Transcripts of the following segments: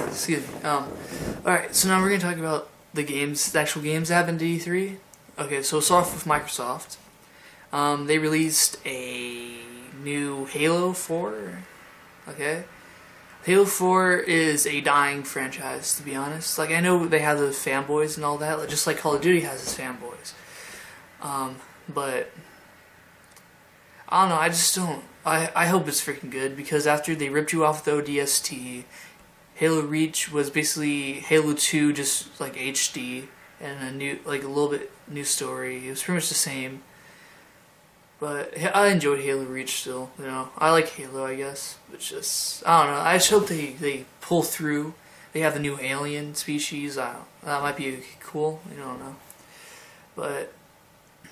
Excuse me. Alright, so now we're going to talk about the games, the actual games that happened at E3. Okay, so it's off with Microsoft. They released a new Halo 4. Okay? Halo 4 is a dying franchise, to be honest. Like, I know they have those fanboys and all that, just like Call of Duty has its fanboys. But I don't know, I just don't. I hope it's freaking good, because after they ripped you off with ODST, Halo Reach was basically Halo 2 just like HD and a new, like a little bit new story. It was pretty much the same. But I enjoyed Halo Reach still, you know. I like Halo, I guess. But just, I don't know. I just hope they pull through. They have the new alien species. That might be cool. You don't know. But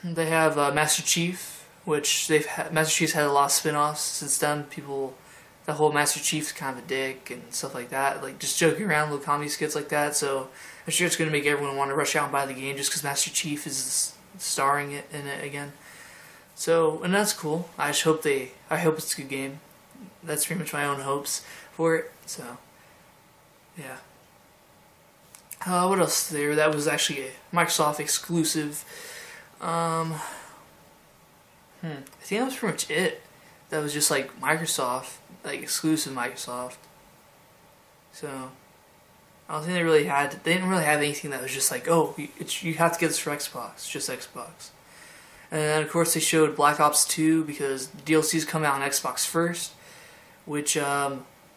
they have Master Chief, which Master Chief's had a lot of spin-offs since then. The whole Master Chief's kind of a dick and stuff like that. Like, just joking around, little comedy skits like that. So I'm sure it's going to make everyone want to rush out and buy the game just because Master Chief is starring in it again. So, and that's cool. I hope it's a good game. That's pretty much my own hopes for it. So, yeah. What else is there? That was actually a Microsoft exclusive. I think that was pretty much it. That was just like Microsoft, like exclusive Microsoft. So, I don't think they didn't really have anything that was just like, oh, you have to get this for Xbox. It's just Xbox. And then, of course, they showed Black Ops 2 because DLCs come out on Xbox first, which,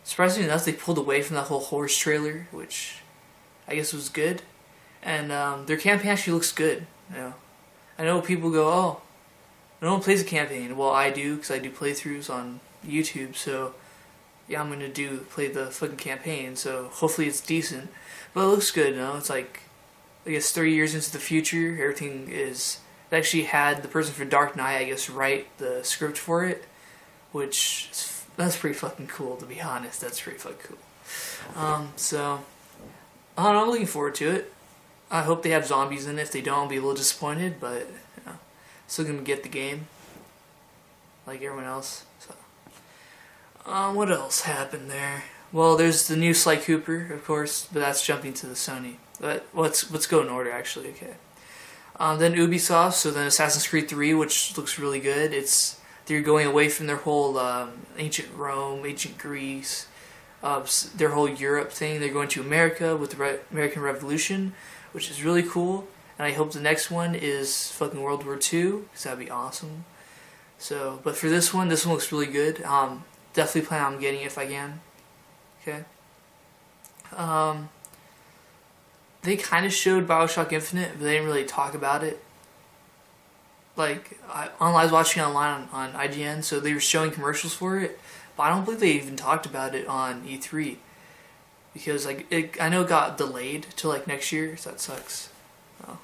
surprisingly enough, they pulled away from that whole horse trailer, which I guess was good. And their campaign actually looks good. You know, I know people go, oh, no one plays a campaign. Well, I do, because I do playthroughs on YouTube, so yeah, I'm going to play the fucking campaign, so hopefully it's decent. But it looks good, you know, it's like, I guess 30 years into the future, everything is... They actually had the person for Dark Knight, I guess, write the script for it, that's pretty fucking cool, to be honest. That's pretty fucking cool. So, I don't know, I'm looking forward to it. I hope they have zombies in it. If they don't, I'll be a little disappointed, but, you know, still gonna get the game, like everyone else. So, what else happened there? Well, there's the new Sly Cooper, of course, but that's jumping to the Sony. But let's go in order, actually, okay. Then Ubisoft, so then Assassin's Creed 3, which looks really good. They're going away from their whole ancient Rome, ancient Greece, their whole Europe thing. They're going to America with the American Revolution, which is really cool. And I hope the next one is fucking World War II, because that'd be awesome. So, but for this one looks really good. Definitely plan on getting it if I can. Okay. They kind of showed Bioshock Infinite, but they didn't really talk about it. Like, I was watching online on IGN, so they were showing commercials for it, but I don't believe they even talked about it on E3. Because, like, I know it got delayed till, like, next year, so that sucks. Well,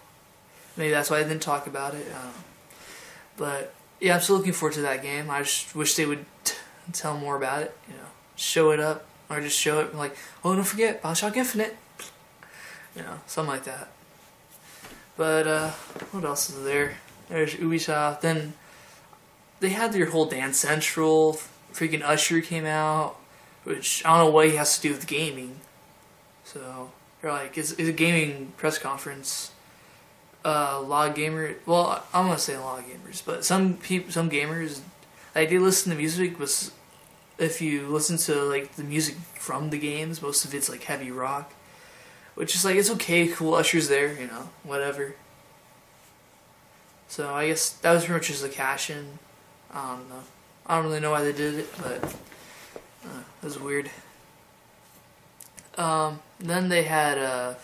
maybe that's why they didn't talk about it. But, yeah, I'm still looking forward to that game. I just wish they would tell more about it, you know. Show it up, or just show it, like, oh, don't forget, Bioshock Infinite. You know, something like that. But, what else is there? There's Ubisoft. Then, they had their whole Dance Central. Freaking Usher came out. Which, I don't know what he has to do with gaming. So, they're like, it's a gaming press conference. A lot of gamers, well, I'm gonna say a lot of gamers, but some gamers, like, they listen to music, but if you listen to, like, the music from the games, most of it's, like, heavy rock. Which is like, it's okay, cool, Usher's there, you know, whatever. So I guess that was pretty much just a cash-in. I don't know. I don't really know why they did it, but it was weird. Then they had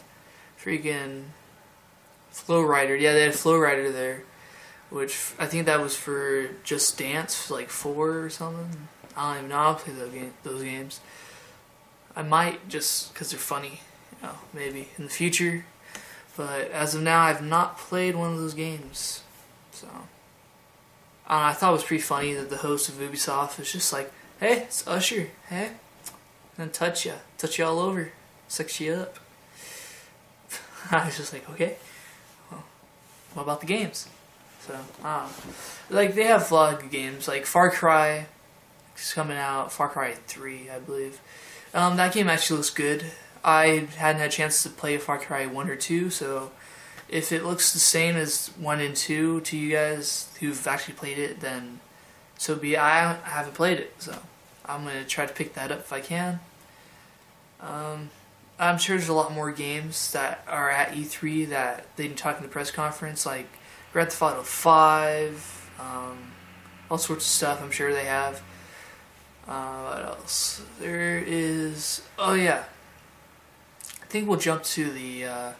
freaking Flow Rider. Yeah, they had Flow Rider there, which I think that was for Just Dance, like 4 or something. I don't even know how to play those games. I might, just because they're funny. Oh, maybe in the future, but as of now, I've not played one of those games. So, I thought it was pretty funny that the host of Ubisoft was just like, "Hey, it's Usher. Hey, and touch you all over, sex you up." I was just like, okay, well, what about the games? So, like, they have a lot of good games, like Far Cry is coming out, Far Cry 3, I believe, That game actually looks good. I hadn't had a chance to play Far Cry 1 or 2, so if it looks the same as 1 and 2 to you guys who've actually played it, then so be it. I haven't played it, so I'm going to try to pick that up if I can. I'm sure there's a lot more games that are at E3 that they didn't talk in the press conference, like Grand Theft Auto 5, all sorts of stuff I'm sure they have. What else? There is... Oh yeah. I think we'll jump to the...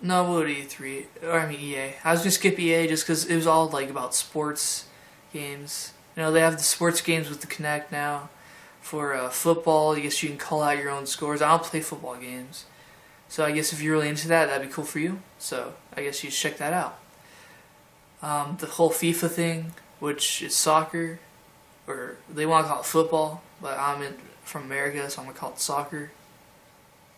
No, we'll go to E3. Or I mean EA. I was going to skip EA just because it was all like about sports games. You know, they have the sports games with the Kinect now. For football, I guess you can call out your own scores. I don't play football games. So I guess if you're really into that, that'd be cool for you. So I guess you should check that out. The whole FIFA thing, which is soccer, or they want to call it football, but from America, so I'm going to call it soccer.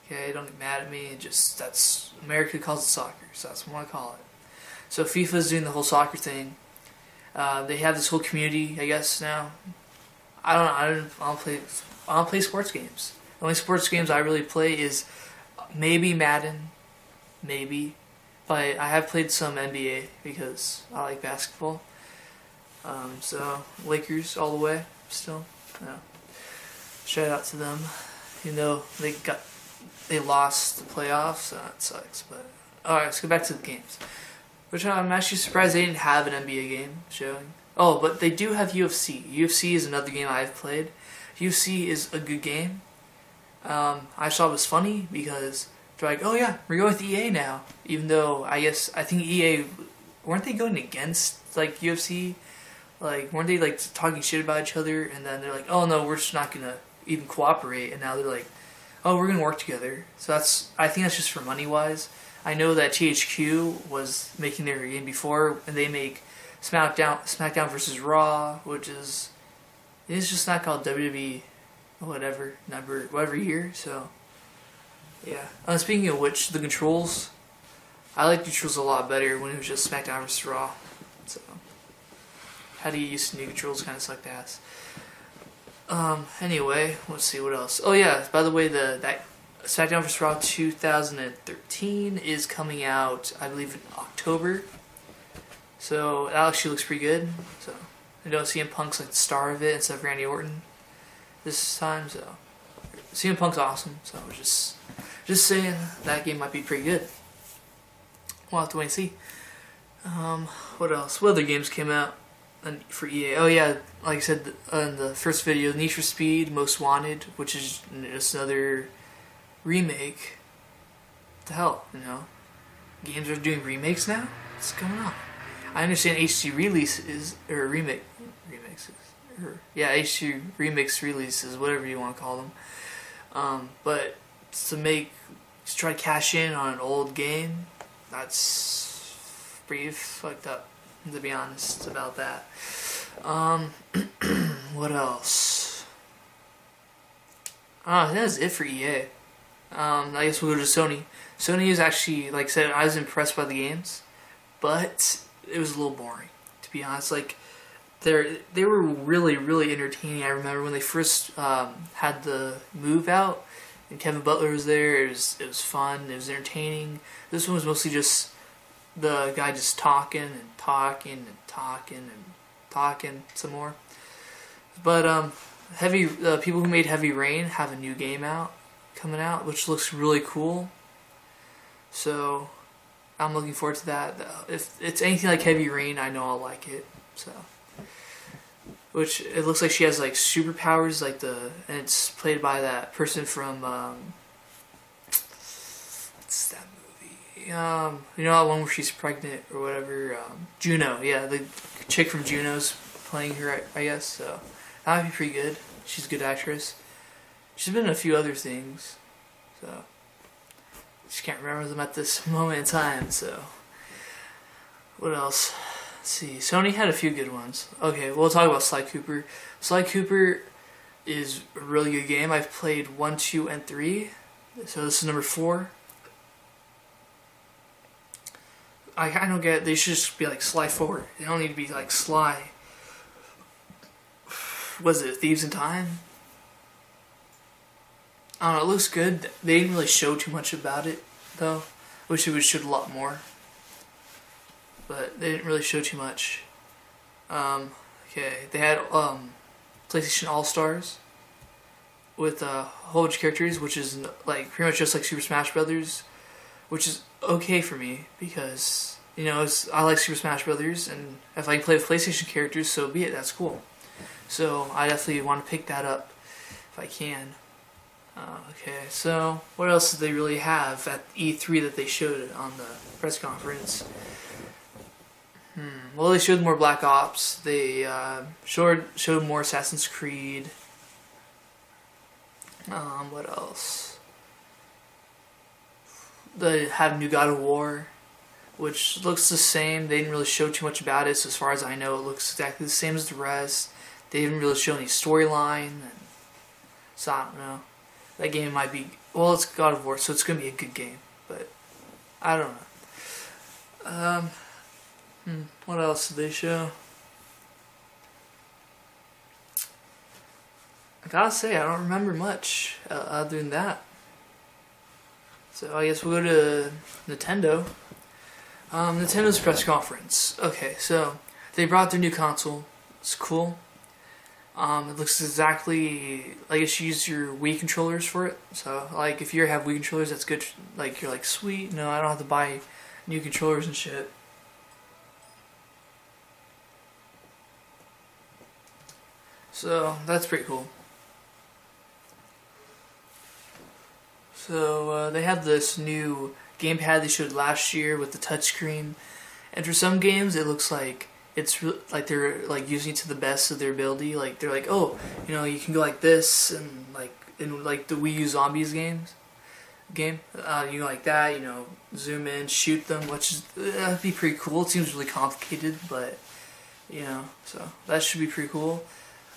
Okay, don't get mad at me. That's America calls it soccer, so that's what I want to call it. So FIFA's doing the whole soccer thing. They have this whole community, I guess now. I don't play sports games. The only sports games I really play is maybe Madden, maybe, but I have played some NBA because I like basketball. So Lakers all the way still. Yeah. Shout out to them. You know they lost the playoffs, so that sucks. But alright, let's go back to the games. Which I'm actually surprised they didn't have an NBA game showing. Oh, but they do have UFC. UFC is another game I've played. UFC is a good game. I thought it was funny because they're like, oh yeah, we're going with EA now. Even though I think EA, weren't they going against like UFC? Like, weren't they like talking shit about each other? And then they're like, oh no, we're just not gonna even cooperate. And now they're like, oh, we're gonna work together. So I think that's just for money wise. I know that THQ was making their game before, and they make SmackDown versus Raw, which is it's just not called WWE whatever year. So yeah. Speaking of which, the controls, I like the controls a lot better when it was just SmackDown versus Raw. So how to get used to new controls kind of sucked ass. Anyway, let's see what else. Oh yeah, by the way, that SmackDown vs. Raw 2013 is coming out, I believe, in October. So it actually looks pretty good. So I know CM Punk's like the star of it instead of Randy Orton this time. So CM Punk's awesome. So I was just saying that game might be pretty good. We'll have to wait and see. What else? What other games came out for EA? Oh yeah, like I said in the first video, Need for Speed Most Wanted, which is just another remake. What the hell, you know? Games are doing remakes now? What's going on? I understand HD releases, or remixes, HD remix releases, whatever you want to call them. But to try to cash in on an old game, that's pretty fucked up, to be honest about that. What else? I think that's it for EA. I guess we'll go to Sony. Sony is actually, like I said, I was impressed by the games, but it was a little boring, to be honest. Like, they were really, really entertaining. I remember when they first had the Move out, and Kevin Butler was there. It was fun. It was entertaining. This one was mostly just the guy just talking and talking and talking and talking some more. But people who made Heavy Rain have a new game coming out, which looks really cool. So I'm looking forward to that. If it's anything like Heavy Rain, I know I'll like it. So, which it looks like she has like superpowers, and it's played by that person from what's that movie? You know that one where she's pregnant or whatever? Juno. Yeah, the chick from Juno's playing her, I guess. So that would be pretty good. She's a good actress. She's been in a few other things, so just can't remember them at this moment in time. So what else? Let's see. Sony had a few good ones. Okay, we'll talk about Sly Cooper. Sly Cooper is a really good game. I've played 1, 2, and 3. So this is number 4. I don't get it. They should just be like Sly 4. They don't need to be like Sly. Was it Thieves in Time? I don't know, it looks good. They didn't really show too much about it, though. Wish they would showed a lot more. But they didn't really show too much. Okay, they had PlayStation All-Stars with a whole bunch of characters, which is like pretty much just like Super Smash Brothers, which is okay for me because you know I like Super Smash Brothers, and if I can play with PlayStation characters, so be it. That's cool. So I definitely want to pick that up if I can. Okay, so what else did they really have at E3 that they showed on the press conference? Well, they showed more Black Ops. They showed more Assassin's Creed. What else? They have new God of War, which looks the same. They didn't really show too much about it, so as far as I know, it looks exactly the same as the rest. They didn't really show any storyline, so I don't know. That game might be... Well, it's God of War, so it's going to be a good game, but I don't know. What else did they show? I gotta say, I don't remember much other than that. So I guess we'll go to Nintendo. Nintendo's press conference. Okay, so they brought their new console. It's cool. It looks exactly like you use your Wii controllers for it. So, like, if you have Wii controllers, that's good. Like, you're like, sweet, no, I don't have to buy new controllers and shit. So, that's pretty cool. So, they have this new gamepad they showed last year with the touchscreen. And for some games, it looks like it's like they're like using it to the best of their ability. Like they're like, oh, you know, you can go like this, and like in like the Wii U Zombies game, you go like that. You know, zoom in, shoot them, which is that'd be pretty cool. It seems really complicated, but you know, so that should be pretty cool.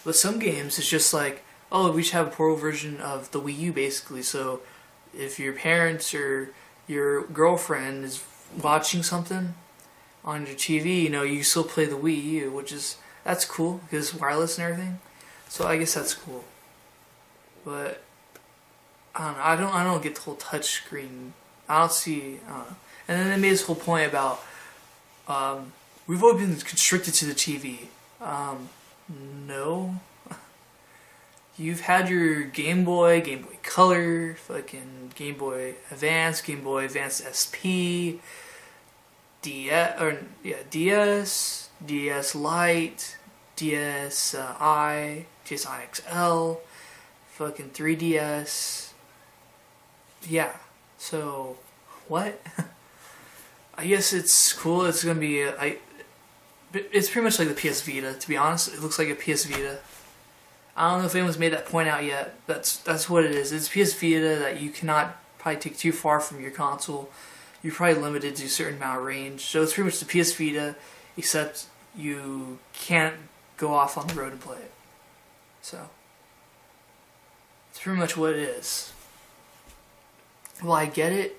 But some games, it's just like, oh, we should have a portable version of the Wii U, basically. So if your parents or your girlfriend is watching something on your TV, you know, you still play the Wii U, which is, that's cool, because it's wireless and everything. So I guess that's cool. But, I don't know, I don't get the whole touchscreen. I don't see, I don't know. And then they made this whole point about, we've always been constricted to the TV. No. You've had your Game Boy Color, fucking Game Boy Advance SP, DS, DS Lite, DSi, DSi XL, fucking 3DS. Yeah. So, what? I guess it's cool. It's gonna be it's pretty much like the PS Vita. To be honest, it looks like a PS Vita. I don't know if anyone's made that point out yet. That's what it is. It's PS Vita that you cannot probably take too far from your console. You're probably limited to a certain amount of range. So it's pretty much the PS Vita, except you can't go off on the road and play it. So it's pretty much what it is. Will I get it?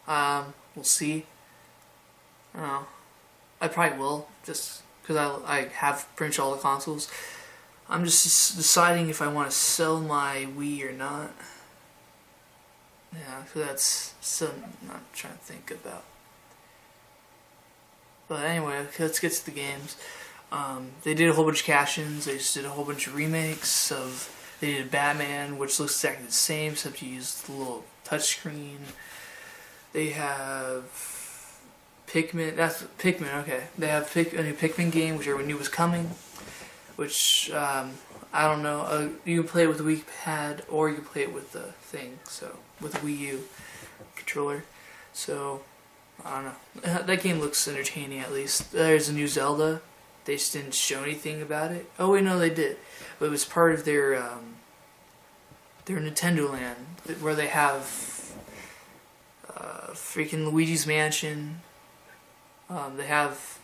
We'll see. I don't know. I probably will, just because I have pretty much all the consoles. I'm just deciding if I want to sell my Wii or not. Yeah, so that's still not trying to think about. But anyway, let's get to the games. They did a whole bunch of cash-ins. They just did a whole bunch of remakes of. They did Batman, which looks exactly the same, except you used the little touchscreen. They have Pikmin. That's Pikmin. Okay, they have a new Pikmin game, which everyone knew was coming. Which I don't know. You can play it with the Wii Pad, or you can play it with the thing. So with the Wii U controller. So I don't know. That game looks entertaining at least. There's a new Zelda. They just didn't show anything about it. Oh wait, no, they did. But it was part of their Nintendo Land, where they have freaking Luigi's Mansion. They have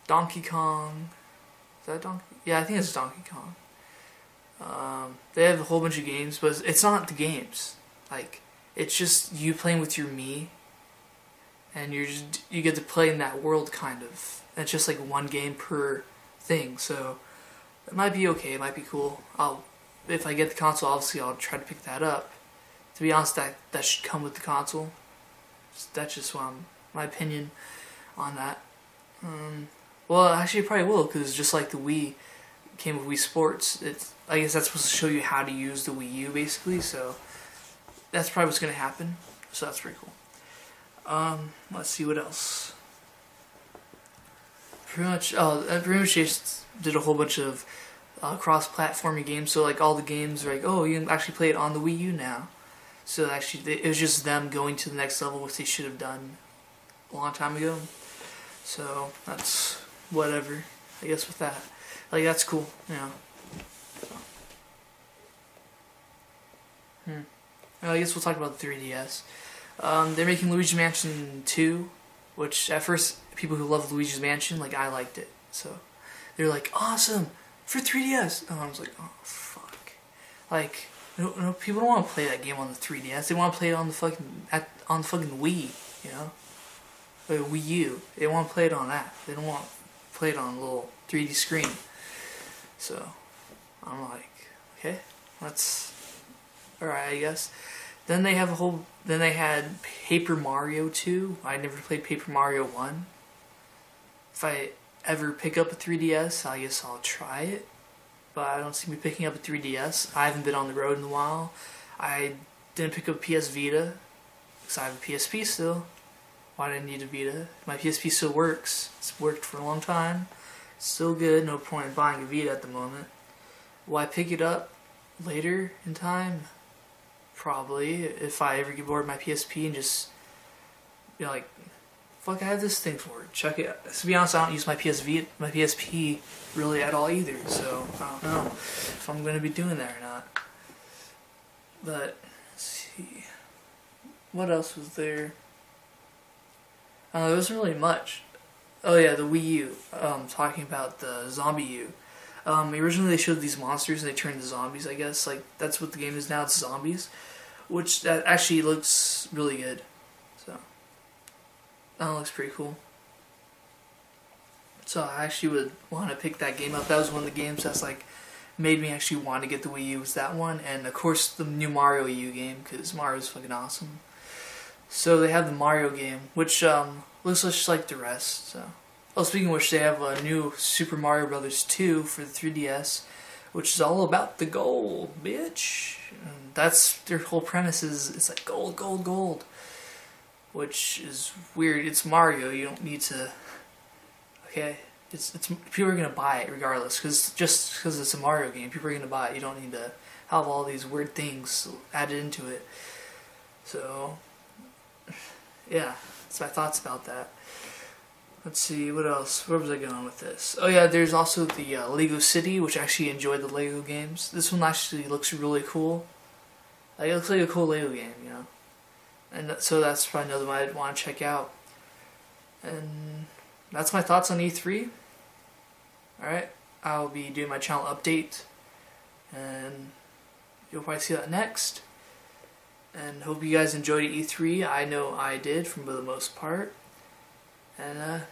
Donkey Kong. Is that Donkey? Yeah, I think it's Donkey Kong. They have a whole bunch of games, but it's not the games. Like, it's just you playing with your Mii, and you get to play in that world kind of. And it's just like one game per thing, so it might be okay. It might be cool. If I get the console, obviously I'll try to pick that up. To be honest, that should come with the console. That's just my opinion on that. Well, actually, it probably will, because just like the Wii came with Wii Sports, I guess that's supposed to show you how to use the Wii U, basically, so that's probably what's going to happen. So that's pretty cool. Let's see what else. Pretty much just did a whole bunch of cross-platforming games, so like all the games are like, oh, you can actually play it on the Wii U now. So actually, it was just them going to the next level, which they should have done a long time ago. So that's whatever, I guess, with that. Like, that's cool, you know. Well, I guess we'll talk about the 3DS. They're making Luigi Mansion 2, which at first, people who love Luigi's Mansion, like, I liked it. So they're like, awesome, for 3DS. And I was like, oh, fuck. Like, no, people don't want to play that game on the 3DS. They want to play it on the fucking Wii, you know? Or Wii U. They want to play it on that. They don't want to play it on a little 3D screen. So I'm like, okay, that's alright, I guess. Then they had Paper Mario 2. I never played Paper Mario 1. If I ever pick up a 3DS, I guess I'll try it. But I don't see me picking up a 3DS. I haven't been on the road in a while. I didn't pick up PS Vita, because I have a PSP still. Why did I need a Vita? My PSP still works. It's worked for a long time. It's still good. No point in buying a Vita at the moment. Will I pick it up later in time? Probably. If I ever get bored of my PSP and just be like, fuck, I have this thing for it. Check it. To be honest, I don't use my PSP really at all either. So I don't know if I'm going to be doing that or not. But let's see. What else was there? There wasn't really much. Oh yeah, the Wii U. Talking about the Zombie U. Originally they showed these monsters and they turned into zombies, I guess. Like, that's what the game is now, it's zombies. Which, that actually looks really good. So, that looks pretty cool. So I actually would want to pick that game up. That was one of the games that's like, made me actually want to get the Wii U, was that one. And of course the new Mario U game, because Mario's fucking awesome. So they have the Mario game, which looks just like the rest. So, oh, speaking of which, they have a new Super Mario Bros. 2 for the 3DS, which is all about the gold, bitch. And that's their whole premise. It's like gold, gold, gold, which is weird. It's Mario. You don't need to. Okay, it's people are gonna buy it regardless, just because it's a Mario game, people are gonna buy it. You don't need to have all these weird things added into it. So, yeah, that's my thoughts about that. Let's see, what else? Where was I going with this? Oh yeah, there's also the Lego City, which I actually enjoyed the Lego games. This one actually looks really cool. Like, it looks like a cool Lego game, you know? And so that's probably another one I'd want to check out. And that's my thoughts on E3. Alright, I'll be doing my channel update. And you'll probably see that next. And hope you guys enjoyed E3. I know I did, for the most part. And